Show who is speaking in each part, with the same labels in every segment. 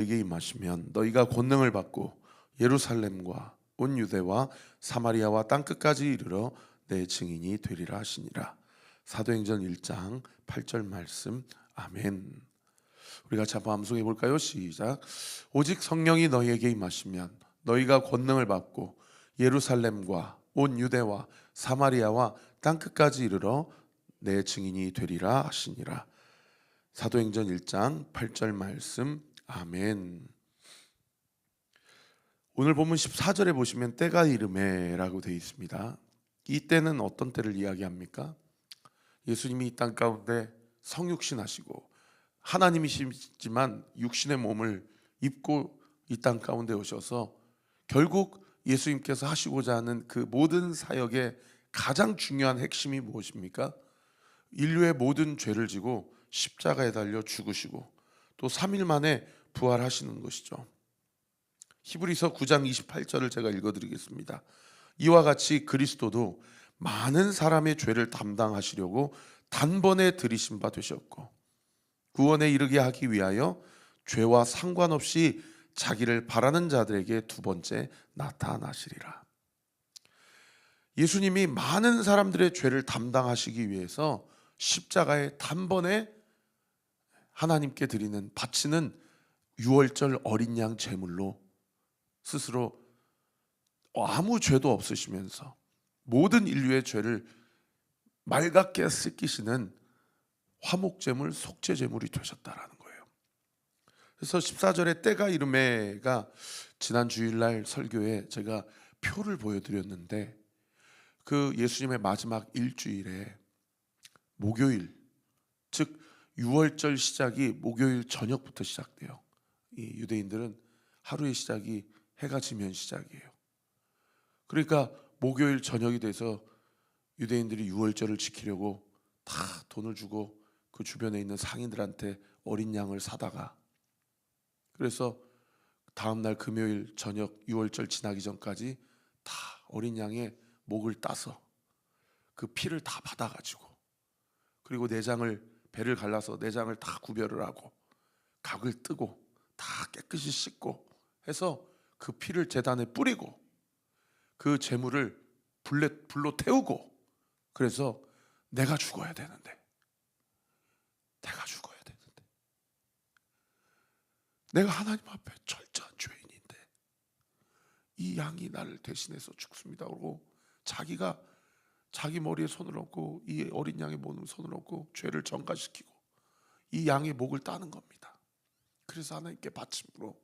Speaker 1: 너에게 임하시면 너희가 권능을 받고 예루살렘과 온 유대와 사마리아와 땅끝까지 이르러 내 증인이 되리라 하시니라. 사도행전 1장 8절 말씀. 아멘. 우리가 한번 암송해 볼까요? 시작. 오직 성령이 너희에게 임하시면 너희가 권능을 받고 예루살렘과 온 유대와 사마리아와 땅끝까지 이르러 내 증인이 되리라 하시니라. 사도행전 1장 8절 말씀. 아멘. 오늘 본문 14절에 보시면 때가 이르매라고 되어 있습니다. 이 때는 어떤 때를 이야기합니까? 예수님이 이 땅 가운데 성육신하시고 하나님이시지만 육신의 몸을 입고 이 땅 가운데 오셔서 결국 예수님께서 하시고자 하는 그 모든 사역의 가장 중요한 핵심이 무엇입니까? 인류의 모든 죄를 지고 십자가에 달려 죽으시고 또 3일 만에 부활하시는 것이죠. 히브리서 9장 28절을 제가 읽어드리겠습니다. 이와 같이 그리스도도 많은 사람의 죄를 담당하시려고 단번에 들이신 바 되셨고 구원에 이르게 하기 위하여 죄와 상관없이 자기를 바라는 자들에게 두 번째 나타나시리라. 예수님이 많은 사람들의 죄를 담당하시기 위해서 십자가에 단번에 하나님께 드리는 바치는 유월절 어린 양 제물로 스스로 아무 죄도 없으시면서 모든 인류의 죄를 맑게 씻기시는 화목제물, 속죄제물이 되셨다라는 거예요. 그래서 14절에 때가 이르매가 지난 주일날 설교에 제가 표를 보여드렸는데 그 예수님의 마지막 일주일에 목요일, 즉 유월절 시작이 목요일 저녁부터 시작돼요. 이 유대인들은 하루의 시작이 해가 지면 시작이에요. 그러니까 목요일 저녁이 돼서 유대인들이 유월절을 지키려고 다 돈을 주고 그 주변에 있는 상인들한테 어린 양을 사다가 그래서 다음날 금요일 저녁 유월절 지나기 전까지 다 어린 양의 목을 따서 그 피를 다 받아가지고 그리고 내장을 배를 갈라서 내장을 다 구별을 하고 각을 뜨고 다 깨끗이 씻고 해서 그 피를 제단에 뿌리고 그 제물을 불로 태우고 그래서 내가 죽어야 되는데 내가 하나님 앞에 철저한 죄인인데 이 양이 나를 대신해서 죽습니다. 그러고 자기가 자기 머리에 손을 얹고 이 어린 양의 몸에 손을 얹고 죄를 전가시키고 이 양의 목을 따는 겁니다. 그래서 하나님께 바침으로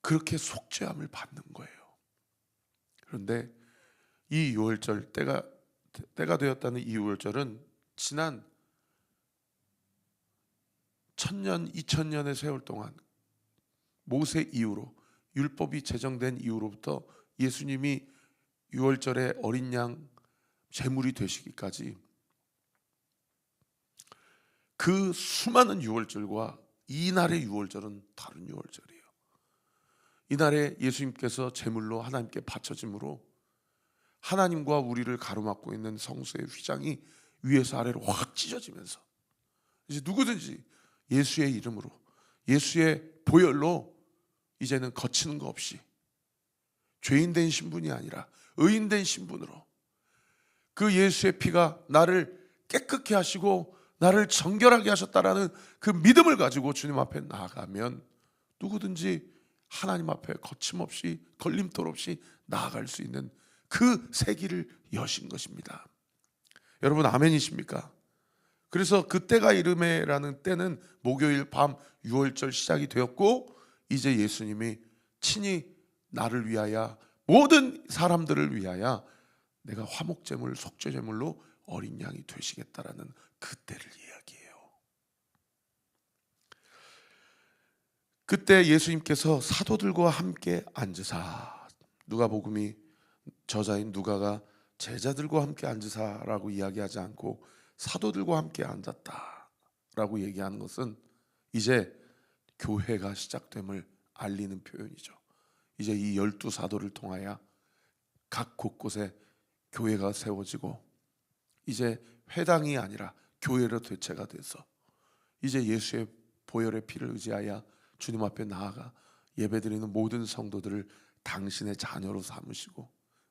Speaker 1: 그렇게 속죄함을 받는 거예요. 그런데 이 유월절 때가 되었다는 이 유월절은 지난 1000년, 2000년의 세월 동안 모세 이후로 율법이 제정된 이후로부터 예수님이 유월절에 어린 양 제물이 되시기까지 그 수많은 유월절과 이날의 유월절은 다른 유월절이에요. 이날에 예수님께서 제물로 하나님께 바쳐짐으로 하나님과 우리를 가로막고 있는 성소의 휘장이 위에서 아래로 확 찢어지면서 이제 누구든지 예수의 이름으로 예수의 보혈로 이제는 거치는 거 없이 죄인된 신분이 아니라 의인된 신분으로 그 예수의 피가 나를 깨끗게 하시고 나를 정결하게 하셨다라는 그 믿음을 가지고 주님 앞에 나아가면 누구든지 하나님 앞에 거침없이 걸림돌 없이 나아갈 수 있는 그 세기를 여신 것입니다. 여러분 아멘이십니까? 그래서 그때가 이르매라는 때는 목요일 밤 유월절 시작이 되었고 이제 예수님이 친히 나를 위하여 모든 사람들을 위하여 내가 화목제물 속죄제물로 어린 양이 되시겠다라는 그때를 이야기해요. 그때 예수님께서 사도들과 함께 앉으사 누가복음이 저자인 누가가 제자들과 함께 앉으사라고 이야기하지 않고 사도들과 함께 앉았다라고 얘기하는 것은 이제 교회가 시작됨을 알리는 표현이죠. 이제 이 12사도를 통하여 각 곳곳에 교회가 세워지고 이제 회당이 아니라 교회로 대체가 돼서 이제 예수의 보혈의 피를 의지하여 주님 앞에 나아가 예배드리는 모든 성도들을 당신의 자녀로 삼으시고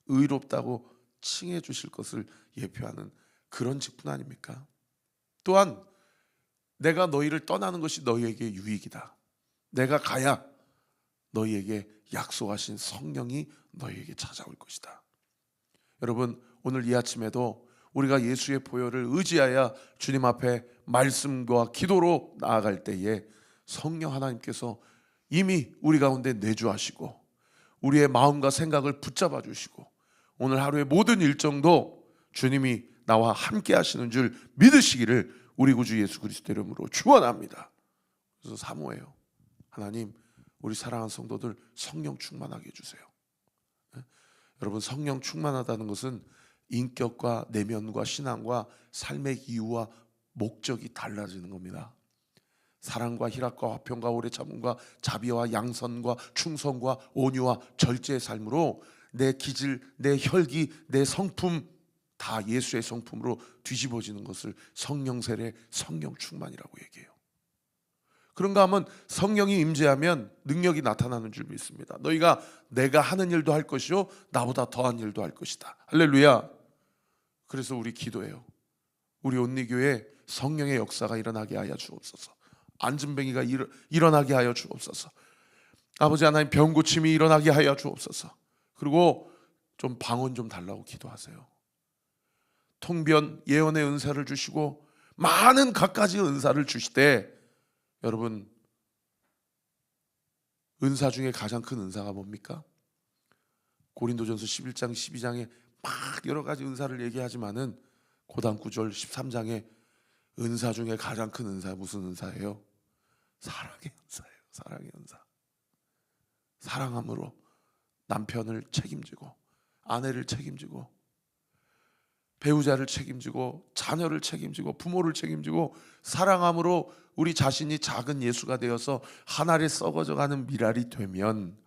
Speaker 1: 의롭다고 칭해 주실 것을 예표하는 그런 직분 아닙니까? 또한 내가 너희를 떠나는 것이 너희에게 유익이다. 내가 가야 너희에게 약속하신 성령이 너희에게 찾아올 것이다. 여러분, 오늘 이 아침에도 우리가 예수의 보혈을 의지하여 주님 앞에 말씀과 기도로 나아갈 때에 성령 하나님께서 이미 우리 가운데 내주하시고 우리의 마음과 생각을 붙잡아 주시고 오늘 하루의 모든 일정도 주님이 나와 함께 하시는 줄 믿으시기를 우리 구주 예수 그리스도 이름으로 축원합니다. 그래서 사모해요. 하나님, 우리 사랑하는 성도들 성령 충만하게 해주세요. 여러분, 성령 충만하다는 것은 인격과 내면과 신앙과 삶의 이유와 목적이 달라지는 겁니다. 사랑과 희락과 화평과 오래 참음과 자비와 양선과 충성과 온유와 절제의 삶으로 내 기질, 내 혈기, 내 성품 다 예수의 성품으로 뒤집어지는 것을 성령 세례, 성령 충만이라고 얘기해요. 그런가 하면 성령이 임재하면 능력이 나타나는 줄 믿습니다. 너희가 내가 하는 일도 할 것이요 나보다 더한 일도 할 것이다. 할렐루야. 그래서 우리 기도해요. 우리 온리교회 성령의 역사가 일어나게 하여 주옵소서. 안진뱅이가 일어나게 하여 주옵소서. 아버지 하나님, 병 고침이 일어나게 하여 주옵소서. 그리고 좀 방언 좀 달라고 기도하세요. 통변, 예언의 은사를 주시고 많은 갖가지 은사를 주시되, 여러분, 은사 중에 가장 큰 은사가 뭡니까? 고린도전서 11장 12장에 막 여러 가지 은사를 얘기하지만은 고단 9절 13장에 은사 중에 가장 큰 은사 무슨 은사예요? 사랑의 은사예요. 사랑의 은사. 사랑함으로 남편을 책임지고 아내를 책임지고 배우자를 책임지고 자녀를 책임지고 부모를 책임지고 사랑함으로 우리 자신이 작은 예수가 되어서 한 알에 썩어져가는 미랄이 되면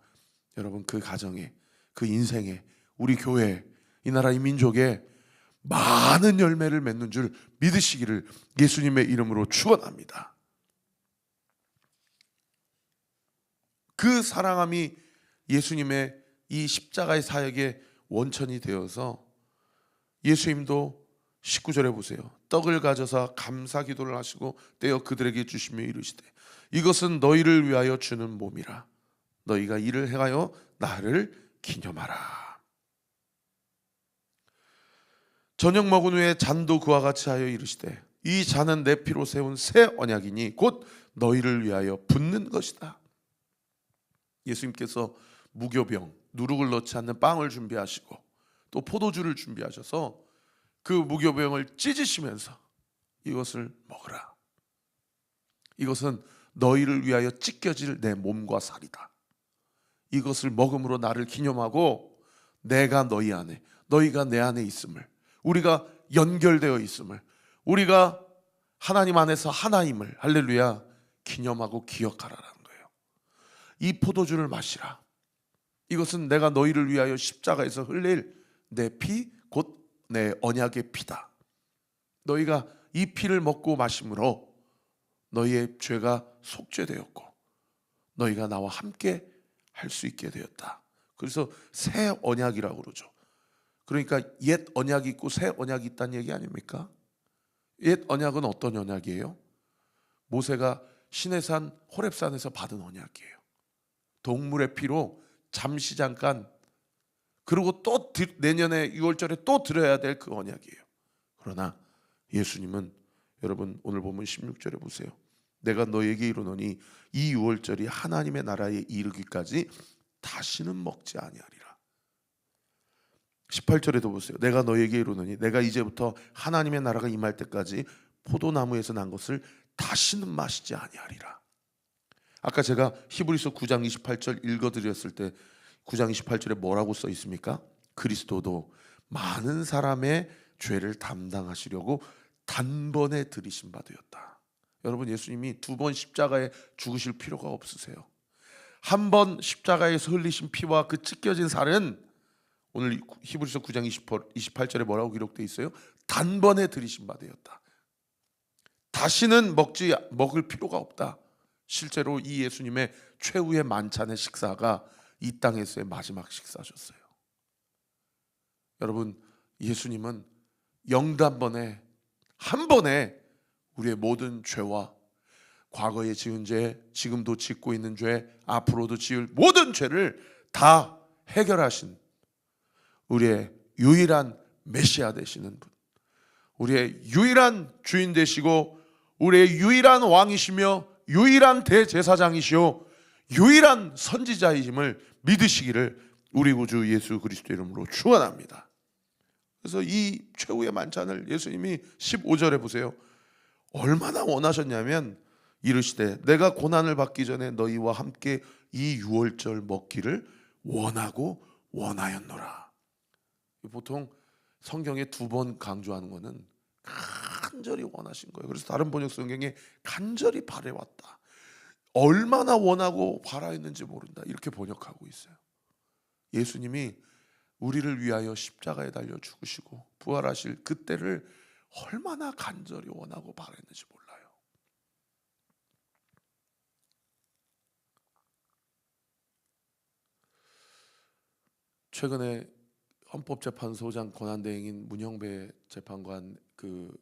Speaker 1: 여러분, 그 가정에, 그 인생에, 우리 교회, 이 나라 이 민족에 많은 열매를 맺는 줄 믿으시기를 예수님의 이름으로 축원합니다. 그 사랑함이 예수님의 이 십자가의 사역의 원천이 되어서 예수님도 19절에 보세요. 떡을 가져서 감사 기도를 하시고 떼어 그들에게 주시며 이르시되 이것은 너희를 위하여 주는 몸이라. 너희가 이를 행하여 나를 기념하라. 저녁 먹은 후에 잔도 그와 같이 하여 이르시되 이 잔은 내 피로 세운 새 언약이니 곧 너희를 위하여 붓는 것이다. 예수님께서 무교병, 누룩을 넣지 않는 빵을 준비하시고 또 포도주를 준비하셔서 그 무교병을 찢으시면서 이것을 먹으라. 이것은 너희를 위하여 찢겨질 내 몸과 살이다. 이것을 먹음으로 나를 기념하고 내가 너희 안에, 너희가 내 안에 있음을, 우리가 연결되어 있음을, 우리가 하나님 안에서 하나임을, 할렐루야, 기념하고 기억하라는 거예요. 이 포도주를 마시라. 이것은 내가 너희를 위하여 십자가에서 흘릴 내 피, 곧 내 언약의 피다. 너희가 이 피를 먹고 마심으로 너희의 죄가 속죄되었고 너희가 나와 함께 할 수 있게 되었다. 그래서 새 언약이라고 그러죠. 그러니까 옛 언약이 있고 새 언약이 있다는 얘기 아닙니까? 옛 언약은 어떤 언약이에요? 모세가 시내산 호렙산에서 받은 언약이에요. 동물의 피로 잠시 잠깐, 그리고 또 내년에 6월절에 또 드려야 될 그 언약이에요. 그러나 예수님은, 여러분 오늘 보면 16절에 보세요. 내가 너에게 이르노니 이 6월절이 하나님의 나라에 이르기까지 다시는 먹지 아니하리라. 18절에도 보세요. 내가 너에게 이르노니 내가 이제부터 하나님의 나라가 임할 때까지 포도나무에서 난 것을 다시는 마시지 아니하리라. 아까 제가 히브리서 9장 28절 읽어드렸을 때 9장 28절에 뭐라고 써 있습니까? 그리스도도 많은 사람의 죄를 담당하시려고 단번에 들이신 바 되었다. 여러분, 예수님이 두 번 십자가에 죽으실 필요가 없으세요. 한 번 십자가에서 흘리신 피와 그 찢겨진 살은 오늘 히브리서 9장 28절에 뭐라고 기록되어 있어요? 단번에 들이신 바 되었다. 다시는 먹을 필요가 없다. 실제로 이 예수님의 최후의 만찬의 식사가 이 땅에서의 마지막 식사셨어요. 여러분, 예수님은 영단번에 한 번에 우리의 모든 죄와 과거에 지은 죄, 지금도 짓고 있는 죄, 앞으로도 지을 모든 죄를 다 해결하신 우리의 유일한 메시아 되시는 분, 우리의 유일한 주인 되시고 우리의 유일한 왕이시며 유일한 대제사장이시오 유일한 선지자이심을 믿으시기를 우리 구주 예수 그리스도 이름으로 축원합니다. 그래서 이 최후의 만찬을 예수님이 15절에 보세요. 얼마나 원하셨냐면 이르시되 내가 고난을 받기 전에 너희와 함께 이 유월절 먹기를 원하고 원하였노라. 보통 성경에 2번 강조하는 것은 간절히 원하신 거예요. 그래서 다른 번역 성경에 간절히 바래왔다, 얼마나 원하고 바라했는지 모른다, 이렇게 번역하고 있어요. 예수님이 우리를 위하여 십자가에 달려 죽으시고 부활하실 그때를 얼마나 간절히 원하고 바랬는지 몰라요. 최근에 헌법재판소장 권한대행인 문형배 재판관 그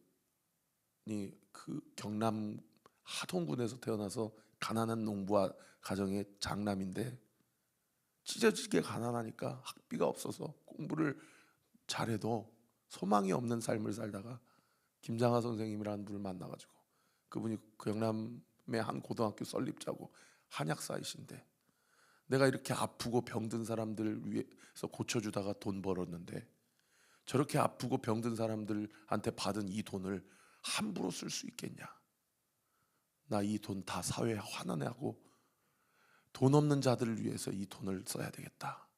Speaker 1: 경남 하동군에서 태어나서 가난한 농부와 가정의 장남인데 찢어지게 가난하니까 학비가 없어서 공부를 잘해도 소망이 없는 삶을 살다가 김장하 선생님이라는 분을 만나가지고 그분이 경남의 한 고등학교 설립자고 한약사이신데 내가 이렇게 아프고 병든 사람들 위해서 고쳐주다가 돈 벌었는데 저렇게 아프고 병든 사람들한테 받은 이 돈을 함부로 쓸 수 있겠냐, 나 이 돈 다 사회에 환원하고 돈 없는 자들을 위해서 이 돈을 써야 되겠다.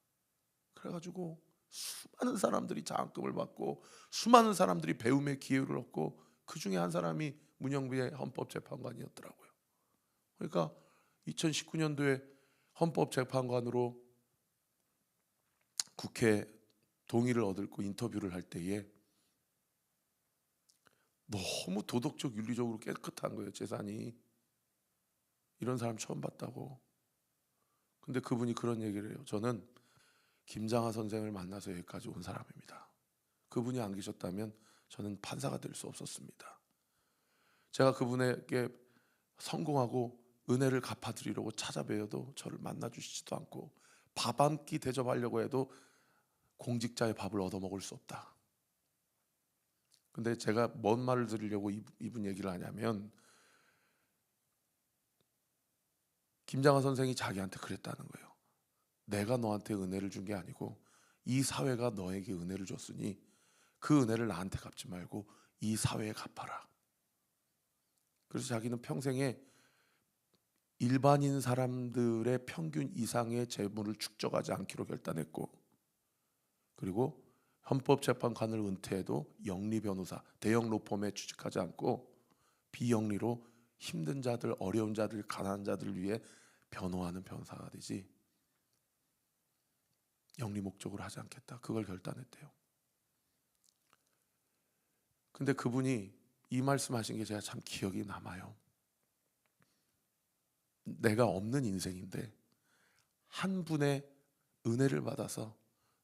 Speaker 1: 그래가지고 수많은 사람들이 장학금을 받고 수많은 사람들이 배움의 기회를 얻고 그 중에 한 사람이 문영비의 헌법재판관이었더라고요. 그러니까 2019년도에 헌법재판관으로 국회 동의를 얻고 인터뷰를 할 때에 너무 도덕적 윤리적으로 깨끗한 거예요, 재산이. 이런 사람 처음 봤다고. 근데 그분이 그런 얘기를 해요. 저는 김장하 선생을 만나서 여기까지 온 사람입니다. 그분이 안 계셨다면 저는 판사가 될 수 없었습니다. 제가 그분에게 성공하고 은혜를 갚아드리려고 찾아뵈어도 저를 만나주시지도 않고 밥 한 끼 대접하려고 해도 공직자의 밥을 얻어먹을 수 없다. 근데 제가 뭔 말을 들으려고 이분 얘기를 하냐면 김장하 선생이 자기한테 그랬다는 거예요. 내가 너한테 은혜를 준 게 아니고 이 사회가 너에게 은혜를 줬으니 그 은혜를 나한테 갚지 말고 이 사회에 갚아라. 그래서 자기는 평생에 일반인 사람들의 평균 이상의 재물을 축적하지 않기로 결단했고, 그리고 헌법재판관을 은퇴해도 영리 변호사, 대형 로펌에 취직하지 않고 비영리로 힘든 자들, 어려운 자들, 가난한 자들을 위해 변호하는 변호사가 되지 영리 목적으로 하지 않겠다, 그걸 결단했대요. 근데 그분이 이 말씀하신 게 제가 참 기억이 남아요. 내가 없는 인생인데 한 분의 은혜를 받아서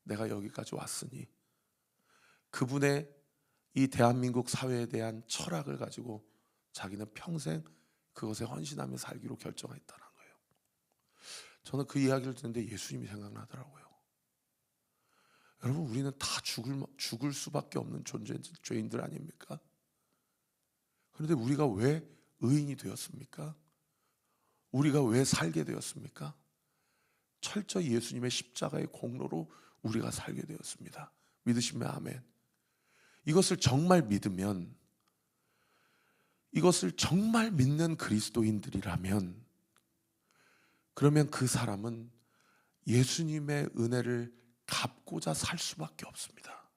Speaker 1: 내가 여기까지 왔으니 그분의 이 대한민국 사회에 대한 철학을 가지고 자기는 평생 그것에 헌신하며 살기로 결정했다는 거예요. 저는 그 이야기를 듣는데 예수님이 생각나더라고요. 여러분, 우리는 다 죽을 수밖에 없는 죄인들 아닙니까? 그런데 우리가 왜 의인이 되었습니까? 우리가 왜 살게 되었습니까? 철저히 예수님의 십자가의 공로로 우리가 살게 되었습니다. 믿으시면 아멘. 이것을 정말 믿으면, 이것을 정말 믿는 그리스도인들이라면, 그러면 그 사람은 예수님의 은혜를 갚고자 살 수밖에 없습니다.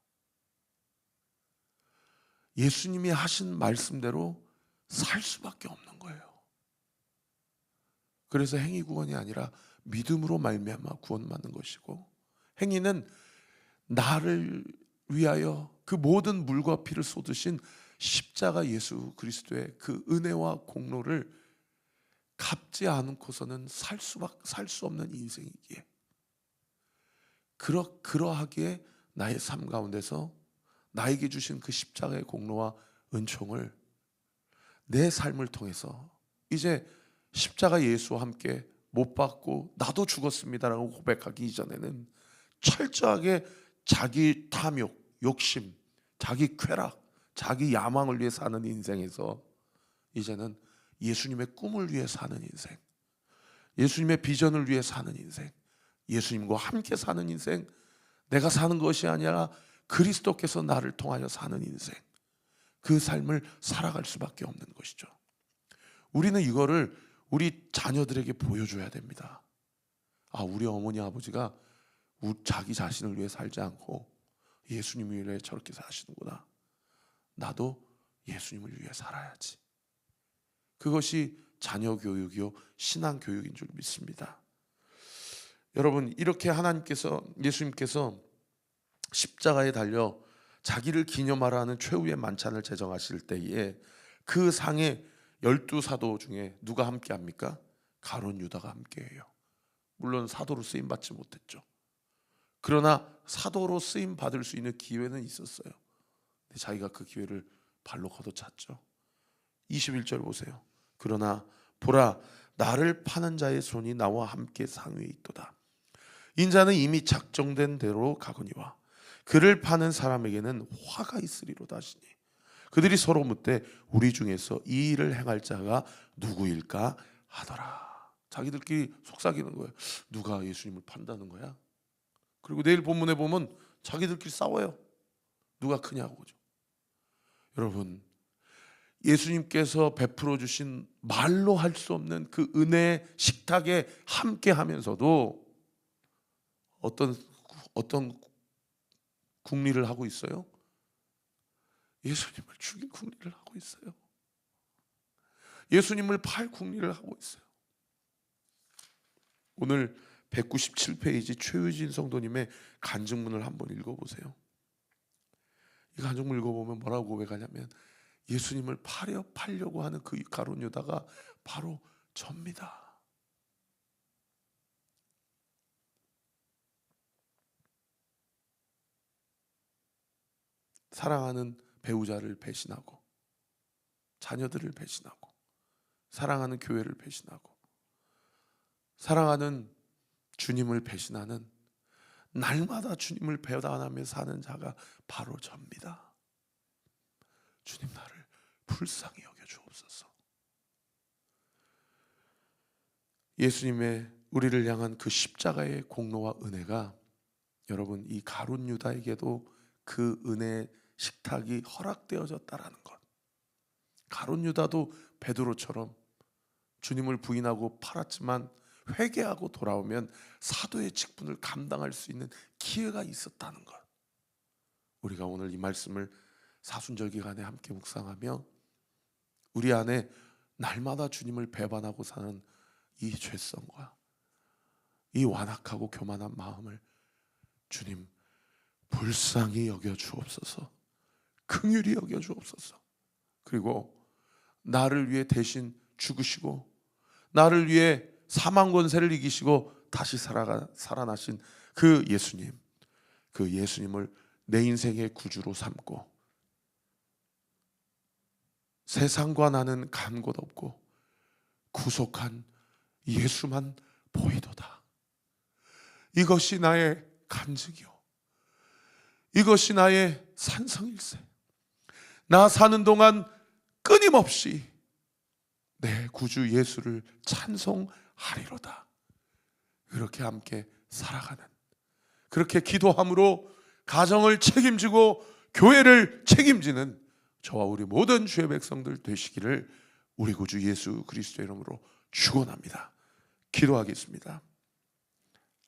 Speaker 1: 예수님이 하신 말씀대로 살 수밖에 없는 거예요. 그래서 행위 구원이 아니라 믿음으로 말미암아 구원받는 것이고, 행위는 나를 위하여 그 모든 물과 피를 쏟으신 십자가 예수 그리스도의 그 은혜와 공로를 갚지 않고서는 살 수 없는 인생이기에 그러하기에 나의 삶 가운데서 나에게 주신 그 십자가의 공로와 은총을 내 삶을 통해서 이제 십자가 예수와 함께 못 박고 나도 죽었습니다라고 고백하기 이전에는 철저하게 자기 탐욕, 욕심, 자기 쾌락, 자기 야망을 위해 사는 인생에서 이제는 예수님의 꿈을 위해 사는 인생, 예수님의 비전을 위해 사는 인생, 예수님과 함께 사는 인생, 내가 사는 것이 아니라 그리스도께서 나를 통하여 사는 인생, 그 삶을 살아갈 수밖에 없는 것이죠. 우리는 이거를 우리 자녀들에게 보여줘야 됩니다. 우리 어머니 아버지가 자기 자신을 위해 살지 않고 예수님을 위해 저렇게 사시는구나. 나도 예수님을 위해 살아야지. 그것이 자녀 교육이요 신앙 교육인 줄 믿습니다. 여러분, 이렇게 예수님께서 십자가에 달려 자기를 기념하라 하는 최후의 만찬을 제정하실 때에 그 상에 12사도 중에 누가 함께 합니까? 가룟 유다가 함께해요. 물론 사도로 쓰임 받지 못했죠. 그러나 사도로 쓰임 받을 수 있는 기회는 있었어요. 근데 자기가 그 기회를 발로 걷어찼죠. 21절 보세요. 그러나 보라, 나를 파는 자의 손이 나와 함께 상위에 있도다. 인자는 이미 작정된 대로 가거니와 그를 파는 사람에게는 화가 있으리로다 하시니 그들이 서로 묻되 우리 중에서 이 일을 행할 자가 누구일까 하더라. 자기들끼리 속삭이는 거예요. 누가 예수님을 판다는 거야? 그리고 내일 본문에 보면 자기들끼리 싸워요. 누가 크냐고죠. 여러분, 예수님께서 베풀어 주신 말로 할 수 없는 그 은혜의 식탁에 함께 하면서도 어떤 국리를 하고 있어요? 예수님을 죽일 국리를 하고 있어요. 예수님을 팔 국리를 하고 있어요. 오늘 197페이지 최유진 성도님의 간증문을 한번 읽어보세요. 이 간증문 읽어보면 뭐라고 고백하냐면 예수님을 팔려고 하는 그 가룟 유다가 바로 접니다. 사랑하는 배우자를 배신하고 자녀들을 배신하고 사랑하는 교회를 배신하고 사랑하는 주님을 배신하는 날마다 주님을 배반하며 사는 자가 바로 접니다. 주님, 나를 불쌍히 여겨 주옵소서. 예수님의 우리를 향한 그 십자가의 공로와 은혜가 여러분 이 가룟 유다에게도 그 은혜의 식탁이 허락되어졌다라는 것. 가룟 유다도 베드로처럼 주님을 부인하고 팔았지만 회개하고 돌아오면 사도의 직분을 감당할 수 있는 기회가 있었다는 것. 우리가 오늘 이 말씀을 사순절 기간에 함께 묵상하며 우리 안에 날마다 주님을 배반하고 사는 이 죄성과 이 완악하고 교만한 마음을 주님 불쌍히 여겨 주옵소서. 긍휼히 여겨 주옵소서. 그리고 나를 위해 대신 죽으시고 나를 위해 사망 권세를 이기시고 다시 살아나신 그 예수님을 내 인생의 구주로 삼고 세상과 나는 간 곳 없고 구속한 예수만 보이도다. 이것이 나의 간증이요, 이것이 나의 산성일세. 나 사는 동안 끊임없이 내 구주 예수를 찬송하리로다. 그렇게 함께 살아가는, 그렇게 기도함으로 가정을 책임지고 교회를 책임지는 저와 우리 모든 주의 백성들 되시기를 우리 구주 예수 그리스도의 이름으로 축원합니다. 기도하겠습니다.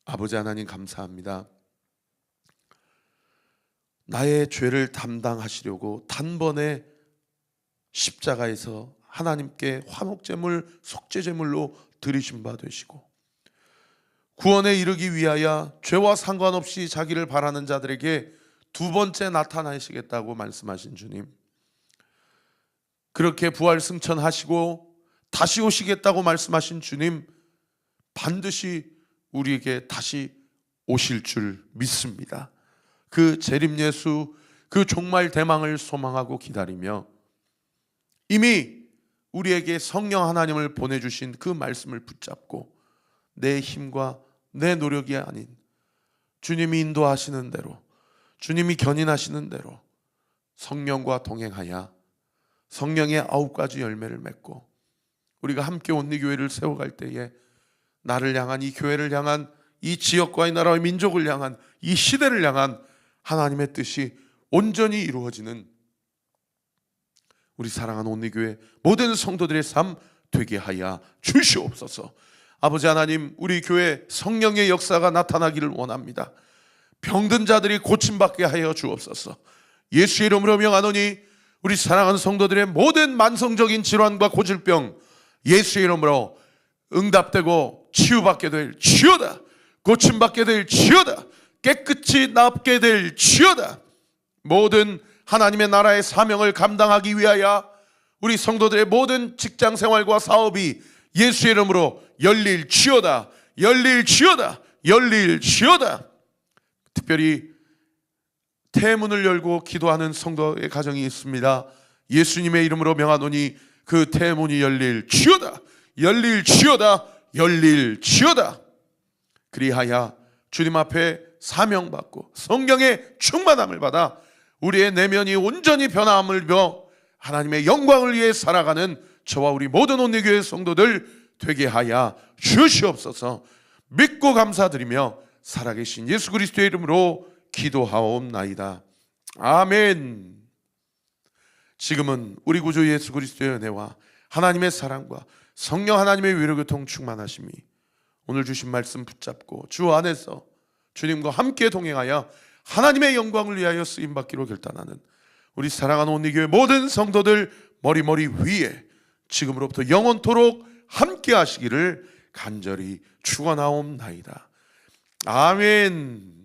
Speaker 1: 아버지 하나님, 감사합니다. 나의 죄를 담당하시려고 단번에 십자가에서 하나님께 화목제물, 속죄제물로 드리신 바 되시고 구원에 이르기 위하여 죄와 상관없이 자기를 바라는 자들에게 두 번째 나타나시겠다고 말씀하신 주님, 그렇게 부활 승천하시고 다시 오시겠다고 말씀하신 주님, 반드시 우리에게 다시 오실 줄 믿습니다. 그 재림 예수, 그 종말 대망을 소망하고 기다리며 이미 우리에게 성령 하나님을 보내주신 그 말씀을 붙잡고 내 힘과 내 노력이 아닌 주님이 인도하시는 대로, 주님이 견인하시는 대로 성령과 동행하여 성령의 9가지 열매를 맺고 우리가 함께 온리교회를 세워갈 때에 나를 향한, 이 교회를 향한, 이 지역과 이 나라와 민족을 향한, 이 시대를 향한 하나님의 뜻이 온전히 이루어지는 우리 사랑하는 온리교회 모든 성도들의 삶 되게 하여 주시옵소서. 아버지 하나님, 우리 교회 성령의 역사가 나타나기를 원합니다. 병든 자들이 고침받게 하여 주옵소서. 예수의 이름으로 명하노니 우리 사랑하는 성도들의 모든 만성적인 질환과 고질병 예수의 이름으로 응답되고 치유받게 될 주여다. 고침받게 될 주여다. 깨끗이 낫게 될 주여다. 모든 하나님의 나라의 사명을 감당하기 위하여 우리 성도들의 모든 직장 생활과 사업이 예수의 이름으로 열릴 주여다. 열릴 주여다. 열릴 주여다. 특별히 태문을 열고 기도하는 성도의 가정이 있습니다. 예수님의 이름으로 명하노니 그 태문이 열릴 주여다. 열릴 주여다. 열릴 주여다. 그리하여 주님 앞에 사명받고 성령의 충만함을 받아 우리의 내면이 온전히 변화함을 며 하나님의 영광을 위해 살아가는 저와 우리 모든 온리교회 성도들 되게 하여 주시옵소서. 믿고 감사드리며 살아계신 예수 그리스도의 이름으로 기도하옵나이다. 아멘. 지금은 우리 구주 예수 그리스도의 은혜와 하나님의 사랑과 성령 하나님의 위로교통 충만하심이 오늘 주신 말씀 붙잡고 주 안에서 주님과 함께 동행하여 하나님의 영광을 위하여 쓰임받기로 결단하는 우리 사랑하는 온리교회 모든 성도들 머리 위에 지금으로부터 영원토록 함께 하시기를 간절히 축원하옵나이다. 아멘.